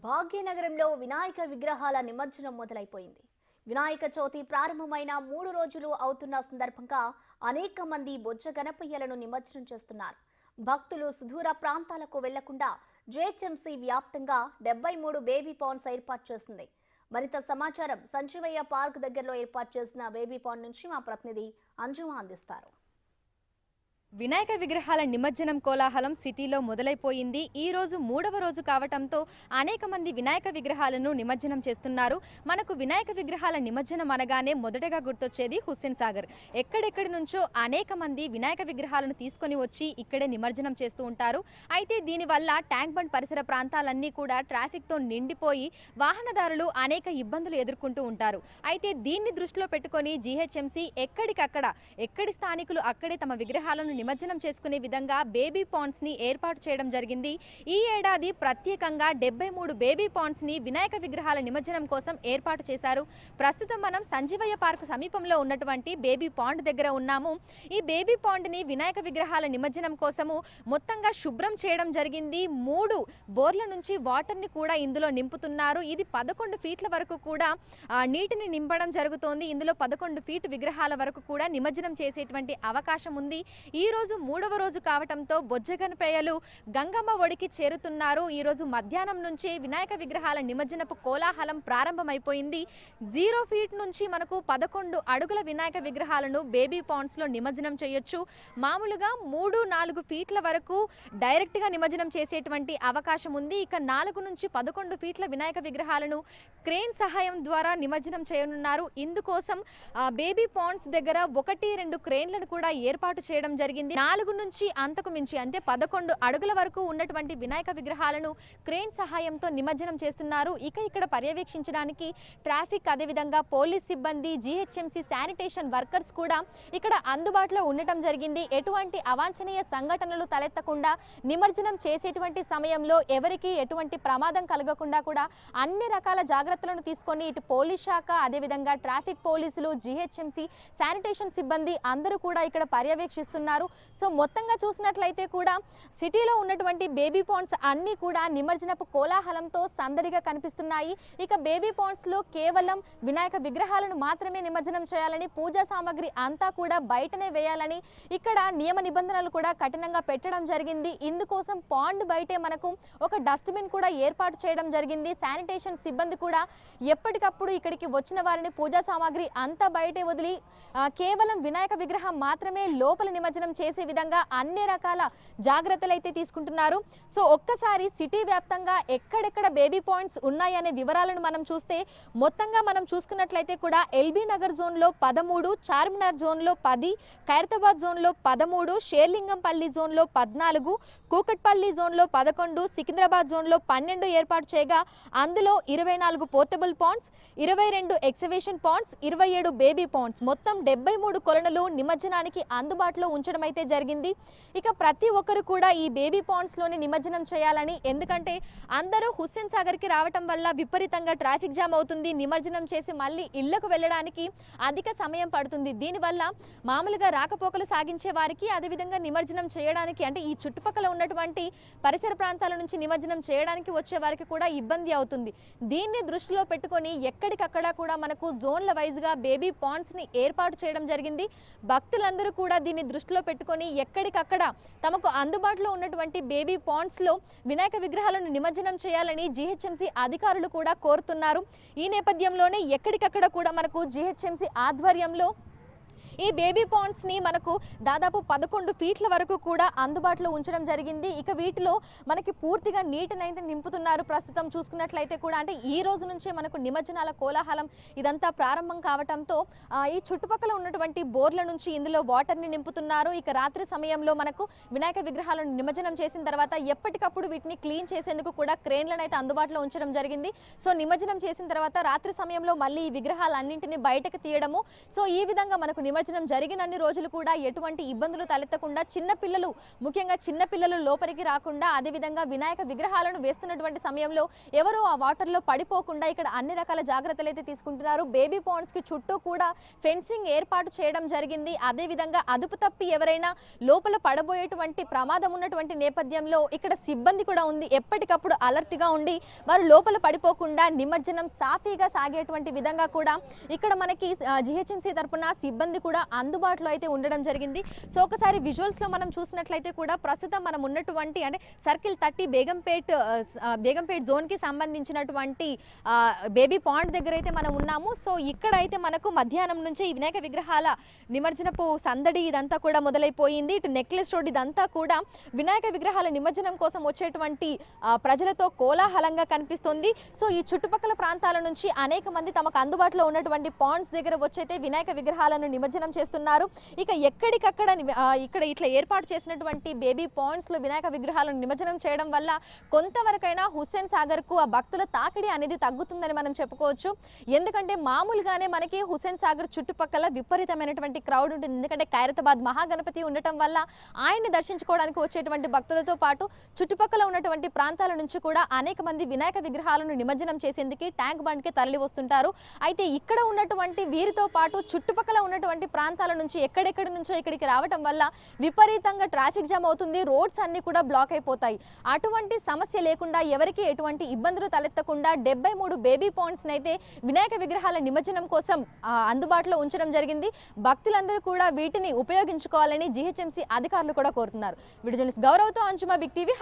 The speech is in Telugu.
భాగ్యనగరంలో వినాయక విగ్రహాల నిమజ్జనం మొదలైపోయింది. వినాయక చవితి ప్రారంభమైన 3 రోజులు అవుతున్న సందర్భంగా అనేక మంది బొజ్జ గణపయ్యలను నిమజ్జనం చేస్తున్నారు. భక్తులు సుదూర ప్రాంతాలకు వెళ్లకుండా జేహెచ్ఎంసీ వ్యాప్తంగా 73 బేబీ పాండ్స్ ఏర్పాటు చేసింది. మరింత సమాచారం సంజీవయ్య పార్క్ దగ్గరలో ఏర్పాటు చేసిన బేబీ పాండ్ నుంచి మా ప్రతినిధి అంజుమా అందిస్తారు. వినాయక విగ్రహాల నిమజ్జనం కోలాహలం సిటీలో మొదలైపోయింది. ఈ రోజు 3వ రోజు కావటంతో అనేక మంది వినాయక విగ్రహాలను నిమజ్జనం చేస్తున్నారు. మనకు వినాయక విగ్రహాల నిమజ్జనం అనగానే మొదటగా గుర్తొచ్చేది హుస్సేన్ సాగర్. ఎక్కడెక్కడి నుంచో అనేక మంది వినాయక విగ్రహాలను తీసుకొని వచ్చి ఇక్కడే నిమజ్జనం చేస్తూ ఉంటారు. అయితే దీనివల్ల ట్యాంక్ బండ్ పరిసర ప్రాంతాలన్నీ కూడా ట్రాఫిక్తో నిండిపోయి వాహనదారులు అనేక ఇబ్బందులు ఎదుర్కొంటూ ఉంటారు. అయితే దీన్ని దృష్టిలో పెట్టుకొని జీహెచ్ఎంసీ ఎక్కడి స్థానికులు అక్కడే తమ విగ్రహాలను నిమజ్జనం చేసుకునే విధంగా బేబీ పాండ్స్ ని ఏర్పాటు చేయడం జరిగింది. ఈ ఏడాది ప్రత్యేకంగా 73 బేబీ పాండ్స్ ని వినాయక విగ్రహాల నిమజ్జనం కోసం ఏర్పాటు చేశారు. ప్రస్తుతం మనం సంజీవయ్య పార్క్ సమీపంలో ఉన్నటువంటి బేబీ పాండ్ దగ్గర ఉన్నాము. ఈ బేబీ పాండ్ ని వినాయక విగ్రహాల నిమజ్జనం కోసము మొత్తంగా శుభ్రం చేయడం జరిగింది. 3 బోర్ల నుంచి వాటర్ ని కూడా ఇందులో నింపుతున్నారు. ఇది 11 ఫీట్ల వరకు కూడా నీటిని నింపడం జరుగుతోంది. ఇందులో 11 ఫీట్ విగ్రహాల వరకు కూడా నిమజ్జనం చేసేటువంటి అవకాశం ఉంది. ఈ రోజు 3వ రోజు కావటంతో బొజ్జ గణపయ్యలు గంగమ్మ ఒడికి చేరుతున్నారు. ఈ రోజు మధ్యాహ్నం నుంచి వినాయక విగ్రహాల నిమజ్జనపు కోలాహలం ప్రారంభమైపోయింది. 0 ఫీట్ నుంచి మనకు 11 అడుగుల వినాయక విగ్రహాలను బేబీ పాండ్స్ లో నిమజ్జనం చేయొచ్చు. మామూలుగా 3-4 ఫీట్ల వరకు డైరెక్ట్ గా నిమజ్జనం చేసేటువంటి అవకాశం ఉంది. ఇక 4 నుంచి 11 ఫీట్ల వినాయక విగ్రహాలను క్రేన్ సహాయం ద్వారా నిమజ్జనం చేయనున్నారు. ఇందుకోసం బేబీ పాండ్స్ దగ్గర 1-2 క్రేన్లను కూడా ఏర్పాటు చేయడం జరిగింది. 4 నుంచి అంతకు మించి అంటే 11 అడుగుల వరకు ఉన్నటువంటి వినాయక విగ్రహాలను క్రేన్ సహాయంతో నిమజ్జనం చేస్తున్నారు. ఇక్కడ పర్యవేక్షించడానికి ట్రాఫిక్ అదేవిధంగా పోలీస్ సిబ్బంది జీహెచ్ఎంసీ శానిటేషన్ వర్కర్స్ కూడా ఇక్కడ అందుబాటులో ఉండటం జరిగింది. ఎటువంటి అవాంఛనీయ సంఘటనలు తలెత్తకుండా నిమజ్జనం చేసేటువంటి సమయంలో ఎవరికి ఎటువంటి ప్రమాదం కలగకుండా కూడా అన్ని రకాల జాగ్రత్తలను తీసుకొని ఇటు పోలీస్ శాఖ అదేవిధంగా ట్రాఫిక్ పోలీసులు జీహెచ్ఎంసీ శానిటేషన్ సిబ్బంది అందరూ కూడా ఇక్కడ పర్యవేక్షిస్తున్నారు. సో మొత్తంగా చూసినట్లయితే కూడా సిటీలో ఉన్నటువంటి బేబీ పాండ్స్ అన్నీ కూడా నిమజ్జనపు కోలాహలంతో సందడిగా కనిపిస్తున్నాయి. ఇక బేబీ పాండ్స్ లో కేవలం వినాయక విగ్రహాలను మాత్రమే నిమజ్జనం చేయాలని, పూజా సామాగ్రి అంతా కూడా బయటనే వేయాలని ఇక్కడ నియమ నిబంధనలు కూడా కఠినంగా పెట్టడం జరిగింది. ఇందుకోసం పాండ్ బయటే మనకు ఒక డస్ట్బిన్ కూడా ఏర్పాటు చేయడం జరిగింది. శానిటేషన్ సిబ్బంది కూడా ఎప్పటికప్పుడు ఇక్కడికి వచ్చిన వారిని పూజా సామాగ్రి అంతా బయటే వదిలి కేవలం వినాయక విగ్రహం మాత్రమే లోపల నిమజ్జనం చేసే విధంగా అన్ని రకాల జాగ్రత్తలు అయితే తీసుకుంటున్నారు. సో ఒక్కసారి సిటీ వ్యాప్తంగా ఎక్కడెక్కడ బేబీ పాయింట్స్ ఉన్నాయనే వివరాలను మనం చూస్తే మొత్తంగా మనం చూసుకున్నట్లయితే కూడా ఎల్బీ నగర్ జోన్లో 13, చార్మినార్ జోన్లో 10, ఖైరతాబాద్ జోన్లో 13, షేర్లింగంపల్లి జోన్లో 14, కూకట్పల్లి జోన్లో 11, సికింద్రాబాద్ జోన్లో 12 ఏర్పాటు చేయగా అందులో 24 portable ponds, 22 exhibition ponds, 27 baby ponds మొత్తం 73 కొలనులు నిమజ్జనానికి అందుబాటులో ఉంచడం అయితే జరిగింది. ఇక ప్రతి ఒక్కరు కూడా ఈ బేబీ పాండ్స్ లోని నిమజ్జనం చేయాలని, ఎందుకంటే అందరూ హుస్సేన్ సాగర్ కి రావటం వల్ల విపరీతంగా ట్రాఫిక్ జామ్ అవుతుంది. నిమజ్జనం చేసి మళ్ళీ ఇళ్లకు వెళ్ళడానికి అధిక సమయం పడుతుంది. దీనివల్ల మామూలుగా రాకపోకలు సాగించే వారికి అదేవిధంగా నిమజ్జనం చేయడానికి అంటే ఈ చుట్టుపక్కల ఉన్నటువంటి పరిసర ప్రాంతాల నుంచి నిమజ్జనం చేయడానికి వచ్చే వారికి కూడా ఇబ్బంది అవుతుంది. దీన్ని దృష్టిలో పెట్టుకొని ఎక్కడికక్కడ కూడా మనకు జోన్ల వైజ్ గా బేబీ పాండ్స్ ని ఏర్పాటు చేయడం జరిగింది. భక్తులందరూ కూడా దీన్ని దృష్టిలో పెట్టుకొని ఎక్కడికక్కడ తమకు అందుబాటులో ఉన్నటువంటి బేబీ పాండ్స్ లో వినాయక విగ్రహాలను నిమజ్జనం చేయాలని జీహెచ్ఎంసీ అధికారులు కూడా కోరుతున్నారు. ఈ నేపథ్యంలోనే ఎక్కడికక్కడ కూడా మనకు జీహెచ్ఎంసీ ఆధ్వర్యంలో ఈ బేబీ పాండ్స్ ని మనకు దాదాపు 11 ఫీట్ల వరకు కూడా అందుబాటులో ఉంచడం జరిగింది. ఇక వీటిలో మనకి పూర్తిగా నీటినైతే నింపుతున్నారు. ప్రస్తుతం చూసుకున్నట్లయితే కూడా అంటే ఈ రోజు నుంచే మనకు నిమజ్జనాల కోలాహలం ఇదంతా ప్రారంభం కావడంతో ఈ చుట్టుపక్కల ఉన్నటువంటి బోర్ల నుంచి ఇందులో వాటర్ ని నింపుతున్నారు. ఇక రాత్రి సమయంలో మనకు వినాయక విగ్రహాలను నిమజ్జనం చేసిన తర్వాత ఎప్పటికప్పుడు వీటిని క్లీన్ చేసేందుకు కూడా క్రేన్లను అయితే అందుబాటులో ఉంచడం జరిగింది. సో నిమజ్జనం చేసిన తర్వాత రాత్రి సమయంలో మళ్ళీ ఈ విగ్రహాలన్నింటినీ బయటకు తీయడము, సో ఈ విధంగా మనకు నిమజ్జనం నిమజ్జనం జరిగినన్ని రోజులు కూడా ఎటువంటి ఇబ్బందులు తలెత్తకుండా చిన్నపిల్లలు, ముఖ్యంగా చిన్నపిల్లలు లోపలికి రాకుండా, అదేవిధంగా వినాయక విగ్రహాలను వేస్తున్నటువంటి సమయంలో ఎవరు ఆ వాటర్లో పడిపోకుండా ఇక్కడ అన్ని రకాల జాగ్రత్తలు అయితే తీసుకుంటున్నారు. బేబీ పాండ్స్కి చుట్టూ కూడా ఫెన్సింగ్ ఏర్పాటు చేయడం జరిగింది. అదేవిధంగా అదుపు తప్పి ఎవరైనా లోపల పడబోయేటువంటి ప్రమాదం ఉన్నటువంటి నేపథ్యంలో ఇక్కడ సిబ్బంది కూడా ఉంది. ఎప్పటికప్పుడు అలర్ట్గా ఉండి వారు లోపల పడిపోకుండా నిమజ్జనం సాఫీగా సాగేటువంటి విధంగా కూడా ఇక్కడ మనకి జిహెచ్ఎంసీ తరపున సిబ్బంది కూడా అందుబాటులో అయితే ఉండడం జరిగింది. సో ఒకసారి విజువల్స్లో మనం చూసినట్లయితే కూడా ప్రస్తుతం మనం ఉన్నటువంటి అంటే సర్కిల్ 30 బేగంపేట్ జోన్కి సంబంధించినటువంటి బేబీ పాండ్ దగ్గర అయితే మనం ఉన్నాము. సో ఇక్కడ అయితే మనకు మధ్యాహ్నం నుంచి ఈ వినాయక విగ్రహాల నిమజ్జనపు సందడి ఇదంతా కూడా మొదలైపోయింది. ఇటు నెక్లెస్ రోడ్ ఇదంతా కూడా వినాయక విగ్రహాల నిమజ్జనం కోసం వచ్చేటువంటి ప్రజలతో కోలాహలంగా కనిపిస్తుంది. సో ఈ చుట్టుపక్కల ప్రాంతాల నుంచి అనేక మంది తమకు అందుబాటులో ఉన్నటువంటి పాండ్స్ దగ్గర వచ్చైతే వినాయక విగ్రహాలను నిమజ్జనం చేస్తున్నారు. ఇక ఎక్కడికక్కడ ఇక్కడ ఇట్లా ఏర్పాటు చేసినటువంటి బేబీ పాండ్స్ లో వినాయక విగ్రహాలను నిమజ్జనం చేయడం వల్ల కొంతవరకైనా హుస్సేన్ సాగర్ కు ఆ భక్తుల తాకిడి అనేది తగ్గుతుందని మనం చెప్పుకోవచ్చు. ఎందుకంటే మామూలుగానే మనకి హుస్సేన్ సాగర్ చుట్టుపక్కల విపరీతమైనటువంటి క్రౌడ్ ఉంటుంది. ఎందుకంటే ఖైరతాబాద్ మహాగణపతి ఉండటం వల్ల ఆయన్ని దర్శించుకోవడానికి వచ్చేటువంటి భక్తులతో పాటు చుట్టుపక్కల ఉన్నటువంటి ప్రాంతాల నుంచి కూడా అనేక మంది వినాయక విగ్రహాలను నిమజ్జనం చేసేందుకు ట్యాంక్ బండ్కి తరలి వస్తుంటారు. అయితే ఇక్కడ ఉన్నటువంటి వీరితో పాటు చుట్టుపక్కల ఉన్నటువంటి ప్రాంతాల నుంచి ఎక్కడెక్కడి నుంచో ఇక్కడికి రావటం వల్ల విపరీతంగా ట్రాఫిక్ జామ్ అవుతుంది. రోడ్స్ అన్ని కూడా బ్లాక్ అయిపోతాయి. అటువంటి సమస్య లేకుండా ఎవరికి ఎటువంటి ఇబ్బందులు తలెత్తకుండా 73 బేబీ పాండ్స్ అయితే వినాయక విగ్రహాల నిమజ్జనం కోసం అందుబాటులో ఉంచడం జరిగింది. భక్తులందరూ కూడా వీటిని ఉపయోగించుకోవాలని జిహెచ్ఎంసీ అధికారులు కూడా కోరుతున్నారు. వీడియో జర్నలిస్ట్ గౌరవ్తో అంజుమా, బిగ్ టీవీ.